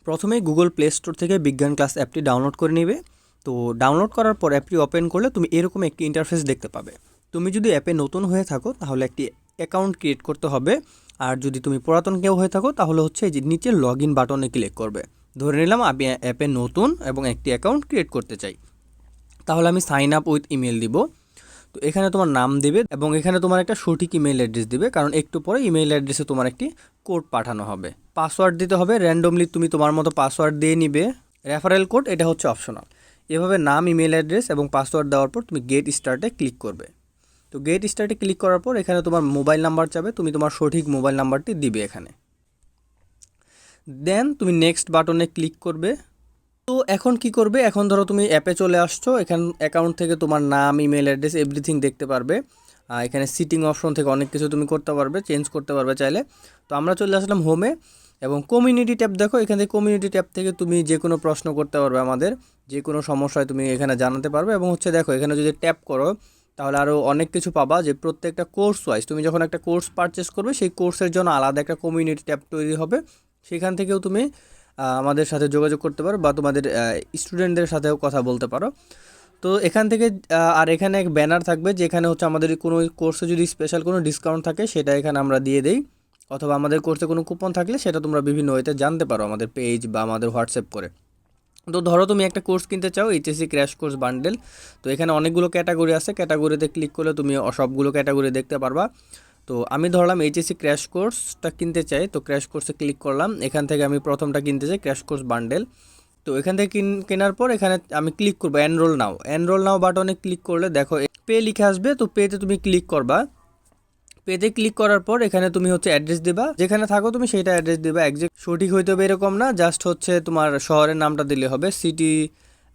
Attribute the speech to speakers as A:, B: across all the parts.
A: প্রথমেই Google play store থেকে বিজ্ঞান ক্লাস অ্যাপটি ডাউনলোড করে নেবে। তো ডাউনলোড করার পর অ্যাপটি ওপেন করলে তুমি এরকম একটি ইন্টারফেস দেখতে পাবে। তুমি যদি অ্যাপে নতুন হয়ে থাকো তাহলে একটি অ্যাকাউন্ট ক্রিয়েট করতে হবে, আর যদি তুমি পুরাতন কেউ হয়ে থাকো তাহলে হচ্ছে এই যে নিচে লগ ইন বাটনে ক্লিক করবে। ধরে নিলাম আমি অ্যাপে নতুন এবং একটি অ্যাকাউন্ট ক্রিয়েট করতে চাই, তাহলে আমি সাইন আপ উইথ ইমেল দিব। তো এখানে তোমার নাম দেবে এবং এখানে তোমার একটা সঠিক ইমেল অ্যাড্রেস দিবে, কারণ একটু পরে ইমেল অ্যাড্রেসে তোমার একটি কোড পাঠানো হবে। পাসওয়ার্ড দিতে হবে, র্যান্ডমলি তুমি তোমার মতো পাসওয়ার্ড দিয়ে নিবে। রেফারেল কোড এটা হচ্ছে অপশনাল। এভাবে নাম, ইমেল অ্যাড্রেস এবং পাসওয়ার্ড দেওয়ার পর তুমি গেট স্টার্টে ক্লিক করবে। তো গেট স্টার্টে ক্লিক করার পর এখানে তোমার মোবাইল নাম্বার চাবে, তুমি তোমার সঠিক মোবাইল নাম্বারটি দিবে এখানে। দেন তুমি নেক্সট বাটনে ক্লিক করবে। তো এখন কি করবে, এখন ধরো তুমি অ্যাপে চলে আসছো, এখান অ্যাকাউন্ট থেকে তোমার নাম, ইমেল অ্যাড্রেস এভরিথিং দেখতে পারবে। এখানে সিটিং অপশন থেকে অনেক কিছু তুমি করতে পারবে, চেঞ্জ করতে পারবে চাইলে। তো আমরা চলে আসলাম হোমে এবং কমিউনিটি ট্যাব দেখো, এখান থেকে কমিউনিটি ট্যাব থেকে তুমি যে কোনো প্রশ্ন করতে পারবে, আমাদের যে কোনো সমস্যায় তুমি এখানে জানাতে পারবে। এবং হচ্ছে দেখো এখানে যদি ট্যাপ করো তাহলে আরও অনেক কিছু পাবা, যে প্রত্যেকটা কোর্স ওয়াইজ তুমি যখন একটা কোর্স পারচেস করবে সেই কোর্সের জন্য আলাদা একটা কমিউনিটি ট্যাব তৈরি হবে, সেখান থেকেও তুমি আমাদের সাথে যোগাযোগ করতে পারো বা তোমাদের স্টুডেন্টদের সাথেও কথা বলতে পারো। তো এখান থেকে আর এখানে এক ব্যানার থাকবে, যেখানে হচ্ছে আমাদের কোনো কোর্সে যদি স্পেশাল কোনো ডিসকাউন্ট থাকে সেটা এখানে আমরা দিয়ে দেই, অথবা আমাদের কোর্সে কোনো কুপন থাকলে সেটা তোমরা বিভিন্ন ওয়েতে জানতে পারো আমাদের পেজ বা আমাদের হোয়াটসঅ্যাপ করে। তো ধরো তুমি একটা কোর্স কিনতে চাও, এইচএসসি ক্র্যাশ কোর্স বান্ডেল। তো এখানে অনেকগুলো ক্যাটাগরি আছে, ক্যাটাগরিতে ক্লিক করলে তুমি সবগুলো ক্যাটাগরি দেখতে পারবা। তো আমি ধরলাম এইচএসসি ক্র্যাশ কোর্সটা কিনতে চাই, তো ক্র্যাশ কোর্সে ক্লিক করলাম। এখান থেকে আমি প্রথমটা কিনতে চাই, ক্র্যাশ কোর্স বান্ডেল। তো এখান থেকে কেনার পর এখানে আমি ক্লিক করবো এনরোল নাও বাটনে ক্লিক করলে দেখো পে লিখে আসবে। তো পেতে তুমি ক্লিক করবা। পেতে ক্লিক করার পর এখানে তুমি হচ্ছে অ্যাড্রেস দিবা, যেখানে থাকো তুমি সেইটা অ্যাড্রেস দিবা। একজ্যাক্ট সঠিক হইতে হবে এরকম না, জাস্ট হচ্ছে তোমার শহরের নামটা দিলে হবে। সিটি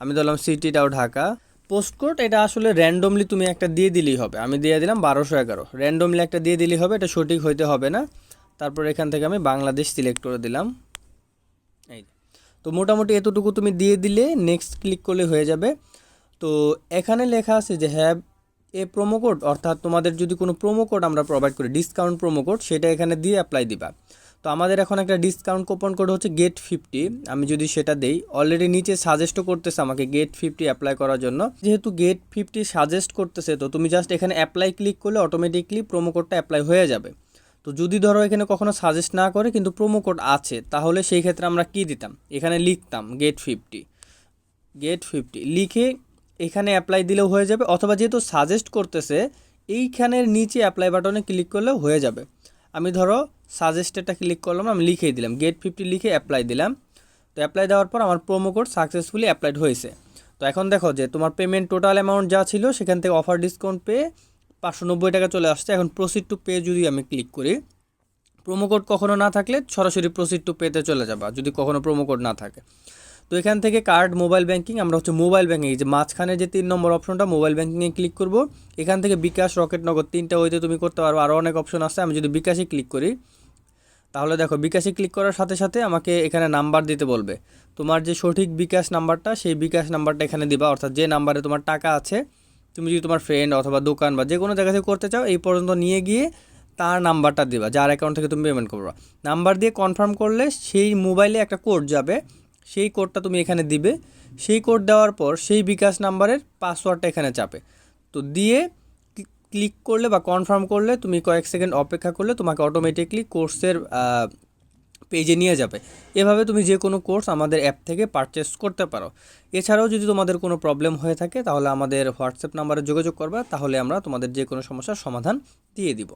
A: আমি ধরলাম সিটিটাও ঢাকা। পোস্টকোড এটা আসলে র্যান্ডমলি তুমি একটা দিয়ে দিলেই হবে, আমি দিয়ে দিলাম 1211। র্যান্ডমলি একটা দিয়ে দিলেই হবে, এটা সঠিক হইতে হবে না। তারপর এখান থেকে আমি বাংলাদেশ সিলেক্ট করে দিলাম। এই তো মোটামুটি এতটুকু তুমি দিয়ে দিলে নেক্সট ক্লিক করলে হয়ে যাবে। তো এখানে লেখা আছে যে হ্যাভ এ প্রোমো কোড, অর্থাৎ তোমাদের যদি কোনো প্রোমো কোড আমরা প্রোভাইড করি, ডিসকাউন্ট প্রোমো কোড, সেটা এখানে দিয়ে অ্যাপ্লাই দিবা। তো আমাদের এখন একটা ডিসকাউন্ট কুপন কোড হচ্ছে GET50। আমি যদি সেটা দেই, অলরেডি নিচে সাজেস্টও করতেছে আমাকে GET50 অ্যাপ্লাই করার জন্য। যেহেতু GET50 সাজেস্ট করতেছে, তো তুমি জাস্ট এখানে অ্যাপ্লাই ক্লিক করলে অটোমেটিকলি প্রোমো কোডটা অ্যাপ্লাই হয়ে যাবে। তো যদি ধরো এখানে কখনো সাজেস্ট না করে কিন্তু প্রোমো কোড আছে, তাহলে সেই ক্ষেত্রে আমরা কি দিতাম, এখানে লিখতাম GET50 লিখে এখানে অ্যাপ্লাই দিলেও হয়ে যাবে, অথবা যেহেতু সাজেস্ট করতেছে এইখানের নিচে অ্যাপ্লাই বাটনে ক্লিক করলেও হয়ে যাবে। আমি ধরো সাজেস্টেডটা ক্লিক করলাম, আমি লিখেই দিলাম GET50 লিখে অ্যাপ্লাই দিলাম। তো অ্যাপ্লাই দেওয়ার পর আমার প্রোমো কোড সাকসেসফুলি অ্যাপ্লাইড হয়েছে। তো এখন দেখো যে তোমার পেমেন্ট টোটাল অ্যামাউন্ট যা ছিল সেখান থেকে অফার ডিসকাউন্ট পেয়ে 590 টাকা চলে আসছে। এখন প্রসিড টু পে যদি আমি ক্লিক করি, প্রোমো কোড কখনো না থাকলে সরাসরি প্রসিড টু পেতে চলে যাবা, যদি কখনো প্রোমো কোড না থাকে। তো এখান থেকে কার্ড, মোবাইল ব্যাঙ্কিং, আমরা হচ্ছে মোবাইল ব্যাঙ্কিং, যে মাঝখানে যে 3 নম্বর অপশনটা মোবাইল ব্যাঙ্কিংয়ে ক্লিক করব। এখান থেকে বিকাশ, রকেট, নগদ 3টা ওইতে তুমি করতে পারো, আরও অনেক অপশন আছে। আমি যদি বিকাশে ক্লিক করি তাহলে দেখো বিকাশে ক্লিক করার সাথে সাথে আমাকে এখানে নাম্বার দিতে বলবে। তোমার যে সঠিক বিকাশ নাম্বারটা, সেই বিকাশ নাম্বারটা এখানে দিবা, অর্থাৎ যে নাম্বারে তোমার টাকা আছে। তুমি যদি তোমার ফ্রেন্ড অথবা দোকান বা যে কোনো জায়গা থেকে করতে চাও, এই পর্যন্ত নিয়ে গিয়ে তার নাম্বারটা দিবা, যার অ্যাকাউন্ট থেকে তুমি পেমেন্ট করবা। নাম্বার দিয়ে কনফার্ম করলে সেই মোবাইলে একটা কোড যাবে, সেই কোডটা তুমি এখানে দিবে। সেই কোড দেওয়ার পর সেই বিকাশ নাম্বারের পাসওয়ার্ডটা এখানে চাপে। তো দিয়ে ক্লিক করলে বা কনফার্ম করলে তুমি কয়েক সেকেন্ড অপেক্ষা করলে তোমাকে অটোমেটিকলি কোর্সের পেজে নিয়ে যাবে। এভাবে তুমি যে কোনো কোর্স আমাদের অ্যাপ থেকে পারচেস করতে পারো। এছাড়াও যদি তোমাদের কোনো প্রবলেম হয়ে থাকে তাহলে আমাদের হোয়াটসঅ্যাপ নাম্বারে যোগাযোগ করবা, তাহলে আমরা তোমাদের যে কোনো সমস্যার সমাধান দিয়ে দিব।